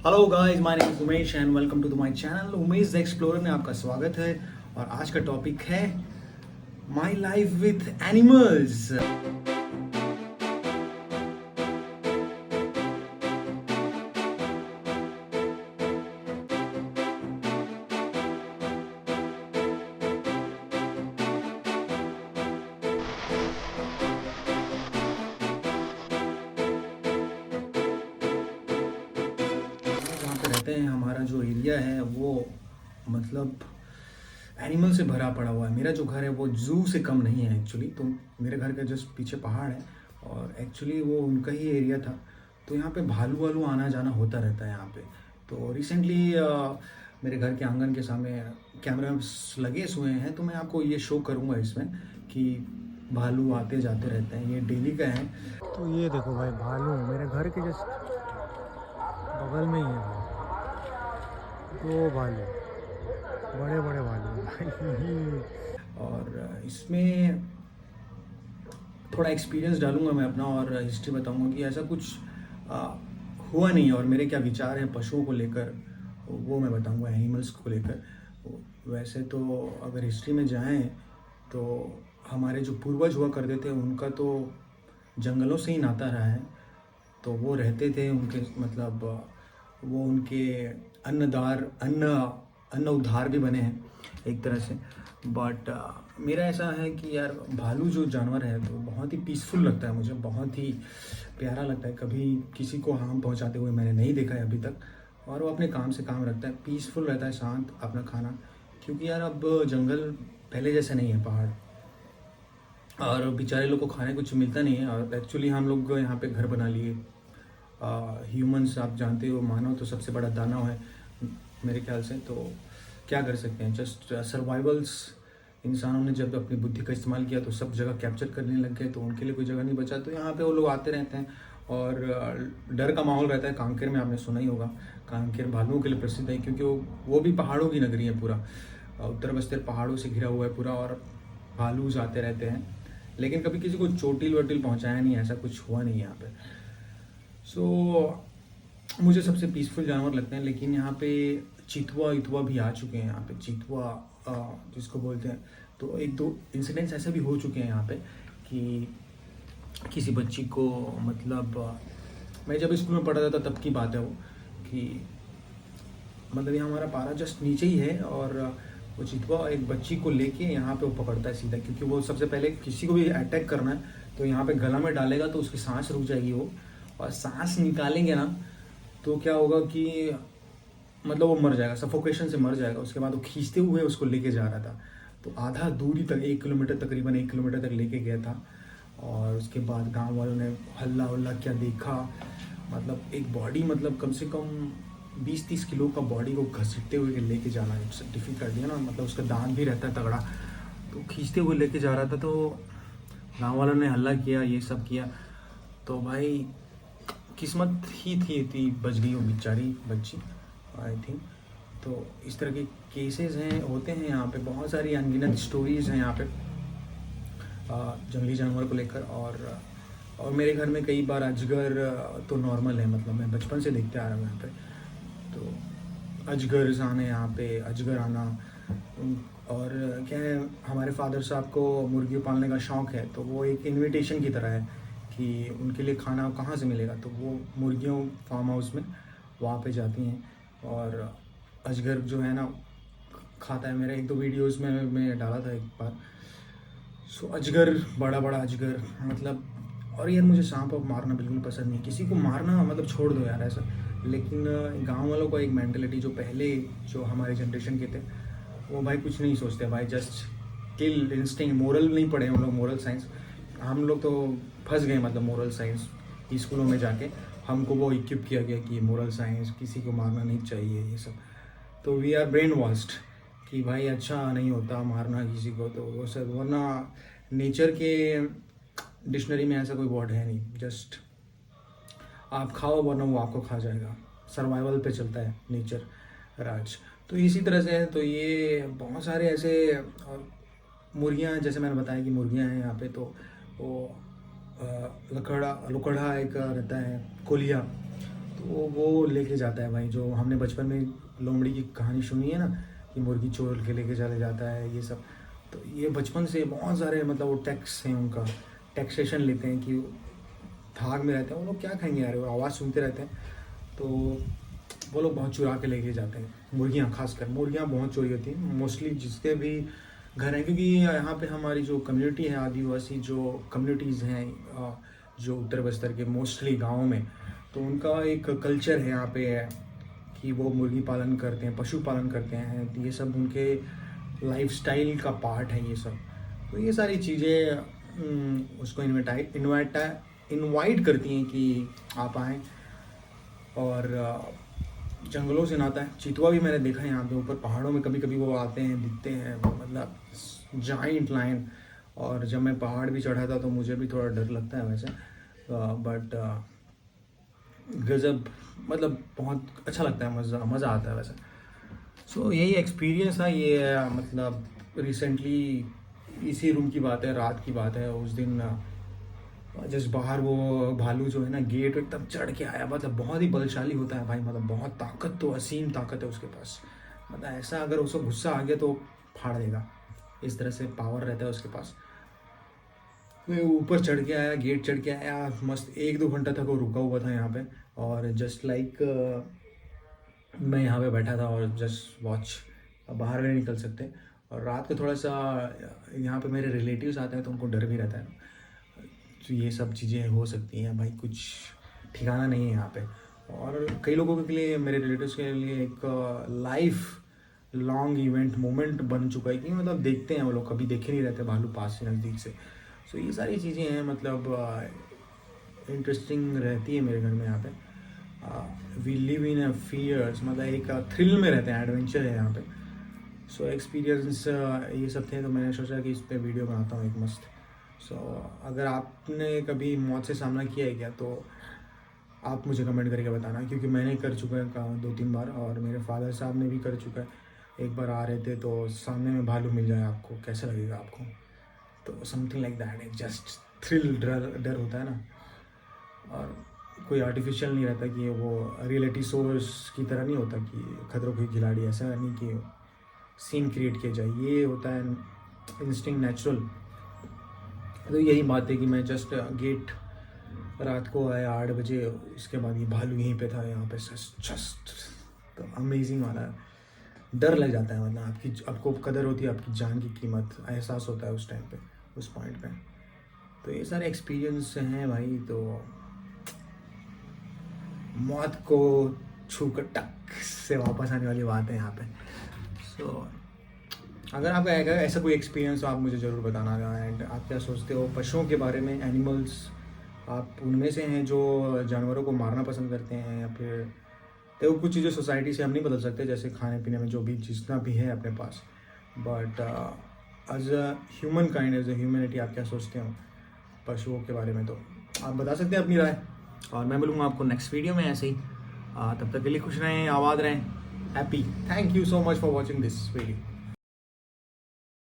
Hello guys, my name is Umesh and welcome to my channel Umesh the explorer में आपका स्वागत है। और आज का टॉपिक है माय लाइफ विथ एनिमल्स। जहाँ पे रहते हैं, हमारा जो एरिया है वो मतलब एनिमल से भरा पड़ा हुआ है। मेरा जो घर है वो जू से कम नहीं है एक्चुअली। तो मेरे घर के जस्ट पीछे पहाड़ है और एक्चुअली वो उनका ही एरिया था। तो यहाँ पे भालू वालू आना जाना होता रहता है यहाँ पे। तो रिसेंटली मेरे घर के आंगन के सामने कैमरा लगे हुए हैं, तो मैं आपको ये शो करूँगा इसमें कि भालू आते जाते रहते हैं, ये डेली का है। तो ये देखो भाई, भालू मेरे घर के जस्ट बगल में ही है भाई। दो भालू, बड़े बड़े भालू भाई। और इसमें थोड़ा एक्सपीरियंस डालूंगा मैं अपना और हिस्ट्री बताऊंगा कि ऐसा कुछ आ, हुआ नहीं है और मेरे क्या विचार हैं पशुओं को लेकर, वो मैं बताऊंगा, एनिमल्स को लेकर। वैसे तो अगर हिस्ट्री में जाएं तो हमारे जो पूर्वज हुआ करते थे उनका तो जंगलों से ही नाता रहा है। तो वो रहते थे, उनके मतलब वो उनके अन्न उद्धार भी बने हैं एक तरह से। बट मेरा ऐसा है कि यार भालू जो जानवर है तो बहुत ही पीसफुल लगता है मुझे, बहुत ही प्यारा लगता है। कभी किसी को हार्म पहुंचाते हुए मैंने नहीं देखा है अभी तक। और वो अपने काम से काम रखता है, पीसफुल रहता है, शांत अपना खाना। क्योंकि यार अब जंगल पहले जैसे नहीं है, पहाड़, और बेचारे लोग को खाने कुछ मिलता नहीं है। और एक्चुअली हम लोग यहाँ पे घर बना लिए। ह्यूमंस, आप जानते हो, मानव तो सबसे बड़ा दानव है मेरे ख्याल से। तो क्या कर सकते हैं, जस्ट सर्वाइवल्स। इंसानों ने जब अपनी बुद्धि का इस्तेमाल किया तो सब जगह कैप्चर करने लग गए, तो उनके लिए कोई जगह नहीं बचा। तो यहाँ पे वो लोग आते रहते हैं और डर का माहौल रहता है। कांकेर में आपने सुना ही होगा, कांकेर भालुओं के लिए प्रसिद्ध है क्योंकि वो भी पहाड़ों की नगरी है पूरा। उत्तर बस्तर पहाड़ों से घिरा हुआ है पूरा और भालूज आते रहते हैं। लेकिन कभी किसी को चोटिल वोटिल पहुँचाया नहीं, ऐसा कुछ हुआ नहीं यहाँ पे। सो मुझे सबसे पीसफुल जानवर लगते हैं। लेकिन यहाँ पे चितवा इतवा भी आ चुके हैं। यहाँ पे चितवा जिसको बोलते हैं, तो एक दो इंसिडेंट्स ऐसे भी हो चुके हैं यहाँ पे कि किसी बच्ची को मतलब मैं जब स्कूल में पढ़ा था तब की बात है वो, कि मतलब यहाँ हमारा पारा जस्ट नीचे ही है और वो चितवा एक बच्ची को लेके यहाँ पे वो पकड़ता है सीधा। क्योंकि वो सबसे पहले किसी को भी अटैक करना है तो यहाँ पे गला में डालेगा तो उसकी सांस रुक जाएगी वो, और सांस निकालेंगे ना तो क्या होगा कि मतलब वो मर जाएगा, सफोकेशन से मर जाएगा। उसके बाद वो खींचते हुए उसको लेके जा रहा था। तो आधा दूरी तक, 1 किलोमीटर, तकरीबन 1 किलोमीटर तक लेके गया था। और उसके बाद गांव वालों ने हल्ला उल्ला क्या देखा, मतलब एक बॉडी, मतलब कम से कम 20-30 किलो का बॉडी को घसीटते हुए लेके जाना इट्स डिफिकल्ट है ना। मतलब उसका दांत भी रहता है तगड़ा, तो खींचते हुए लेके जा रहा था। तो गाँव वालों ने हल्ला किया, ये सब किया। तो भाई किस्मत ही थी बच गई वो बेचारी बच्ची, आई थिंक। तो इस तरह के केसेस हैं, होते हैं यहाँ पे। बहुत सारी अनगिनत स्टोरीज़ हैं यहाँ पे जंगली जानवर को लेकर। और मेरे घर में कई बार अजगर तो नॉर्मल है, मतलब मैं बचपन से देखते आ रहा हूँ यहाँ पे। तो अजगर आने यहाँ पे, अजगर आना। और क्या है, हमारे फादर साहब को मुर्गियों पालने का शौक़ है, तो वो एक इनविटेशन की तरह है कि उनके लिए खाना कहाँ से मिलेगा। तो वो मुर्गियों फार्म हाउस में वहाँ पे जाती हैं और अजगर जो है ना खाता है। मेरा 1-2 वीडियोस में मैं डाला था एक बार। सो अजगर, बड़ा बड़ा अजगर, मतलब। और यार मुझे सांप वाप मारना बिल्कुल पसंद नहीं, किसी को मारना मतलब छोड़ दो यार ऐसा। लेकिन गांव वालों का एक मेंटेलिटी, जो पहले जो हमारे जनरेशन के थे, वो भाई कुछ नहीं सोचते भाई, जस्ट किल इंस्टिंक्ट। मोरल नहीं पढ़े हम लोग, मोरल साइंस। हम लोग तो फंस गए, मतलब मोरल साइंस स्कूलों में जाके हमको वो इक्विप किया गया कि मोरल साइंस, किसी को मारना नहीं चाहिए, ये सब। तो वी आर ब्रेन वॉश्ड कि भाई अच्छा नहीं होता मारना किसी को। तो वो सब, वरना नेचर के डिक्शनरी में ऐसा कोई वर्ड है नहीं, जस्ट आप खाओ वरना वो आपको खा जाएगा। सर्वाइवल पे चलता है नेचर राज। तो इसी तरह से है। तो ये बहुत सारे ऐसे, और मुर्गियाँ, जैसे मैंने बताया कि मुर्गियाँ हैं यहाँ पे। तो वो लकड़ा एक रहता है, कोलिया। तो वो लेके जाता है भाई, जो हमने बचपन में लोमड़ी की कहानी सुनी है ना, कि मुर्गी चोर के लेके चले जाता है ये सब। तो ये बचपन से बहुत सारे मतलब वो टैक्स हैं, उनका टैक्सेशन लेते हैं कि थाग में रहते हैं वो लोग, क्या खाएंगे यार, वो आवाज़ सुनते रहते हैं। तो वो लोग बहुत चुरा के लेके जाते हैं मुर्गियाँ, खासकर मुर्गियाँ बहुत चोरी होती हैं मोस्टली जिसके भी घर हैं, क्योंकि यहाँ पे हमारी जो कम्युनिटी है, आदिवासी जो कम्युनिटीज़ हैं जो उत्तर बस्तर के मोस्टली गाँव में, तो उनका एक कल्चर है यहाँ पे कि वो मुर्गी पालन करते हैं, पशु पालन करते हैं। तो ये सब उनके लाइफस्टाइल का पार्ट है ये सब। तो ये सारी चीज़ें उसको इनवाइट करती हैं कि आप आएँ। और जंगलों से नाता है। चितुआ भी मैंने देखा है यहाँ पे ऊपर पहाड़ों में, कभी कभी वो आते हैं, दिखते हैं, मतलब जाइंट लायन। और जब मैं पहाड़ भी चढ़ा था तो मुझे भी थोड़ा डर लगता है वैसे, बट गजब, मतलब बहुत अच्छा लगता है, मज़ा आता है वैसे। सो यही एक्सपीरियंस था ये, मतलब रिसेंटली इसी रूम की बात है, रात की बात है। उस दिन जस्ट बाहर वो भालू जो है ना, गेट एकदम चढ़ के आया, मतलब बहुत ही बलशाली होता है भाई, मतलब बहुत ताकत, तो असीम ताकत है उसके पास। मतलब ऐसा अगर उसको गुस्सा आ गया तो फाड़ देगा, इस तरह से पावर रहता है उसके पास। वो ऊपर चढ़ के आया, गेट चढ़ के आया, मस्त 1-2 घंटा तक वो रुका हुआ था यहाँ पे। और जस्ट लाइक मैं यहाँ पे बैठा था और जस्ट वॉच, बाहर नहीं निकल सकते। और रात को थोड़ा सा यहाँ पे मेरे रिलेटिव्स आते हैं तो उनको डर भी रहता है, तो ये सब चीज़ें हो सकती हैं भाई, कुछ ठिकाना नहीं है यहाँ पे। और कई लोगों के लिए, मेरे रिलेटिव्स के लिए एक लाइफ लॉन्ग इवेंट मोमेंट बन चुका है कि मतलब देखते हैं वो लोग, कभी देखे नहीं रहते भालू पास से, नज़दीक से। सो ये सारी चीज़ें हैं, मतलब इंटरेस्टिंग रहती है मेरे घर में यहाँ पे। We live in a fierce, मतलब एक थ्रिल में रहते हैं, एडवेंचर है यहाँ पे। सो एक्सपीरियंस ये सब थे, तो मैंने सोचा कि इस पर वीडियो बनाता हूँ एक मस्त। सो अगर आपने कभी मौत से सामना किया है क्या, तो आप मुझे कमेंट करके बताना, क्योंकि मैंने कर चुका है 2-3 बार, और मेरे फादर साहब ने भी कर चुका है। एक बार आ रहे थे तो सामने में भालू मिल जाए आपको, कैसा लगेगा आपको? तो समथिंग लाइक दैट, एक जस्ट थ्रिल, डर होता है ना। और कोई आर्टिफिशियल नहीं रहता कि वो रियलिटी शोज की तरह नहीं होता कि खतरों के खिलाड़ी, ऐसा नहीं कि सीन क्रिएट किया जाए, ये होता है इंस्टिंक्ट, नेचुरल। तो यही बात है कि मैं जस्ट गेट रात को आया 8 बजे, उसके बाद ये भालू यहीं पे था, यहाँ पे जस्ट तो अमेजिंग वाला डर लग जाता है, मतलब आपको कदर होती है आपकी जान की कीमत, एहसास होता है उस टाइम पे, उस पॉइंट पे। तो ये सारे एक्सपीरियंस हैं भाई, तो मौत को छू कर टक से वापस आने वाली बात है यहाँ पे। सो अगर आपका ऐसा कोई एक्सपीरियंस हो आप मुझे ज़रूर बताना। एंड आप क्या सोचते हो पशुओं के बारे में, एनिमल्स, आप उनमें से हैं जो जानवरों को मारना पसंद करते हैं, या फिर देखो कुछ चीज़ें सोसाइटी से हम नहीं बदल सकते, जैसे खाने पीने में जो भी जितना भी है अपने पास, but as a human kind, as a humanity, आप क्या सोचते हो पशुओं के बारे में? तो आप बता सकते हैं अपनी राय, और मैं मिलूँगा आपको नेक्स्ट वीडियो में ऐसे ही। तब तक के लिए खुश रहें, आबाद रहें, happy. Thank you so much for watching this video.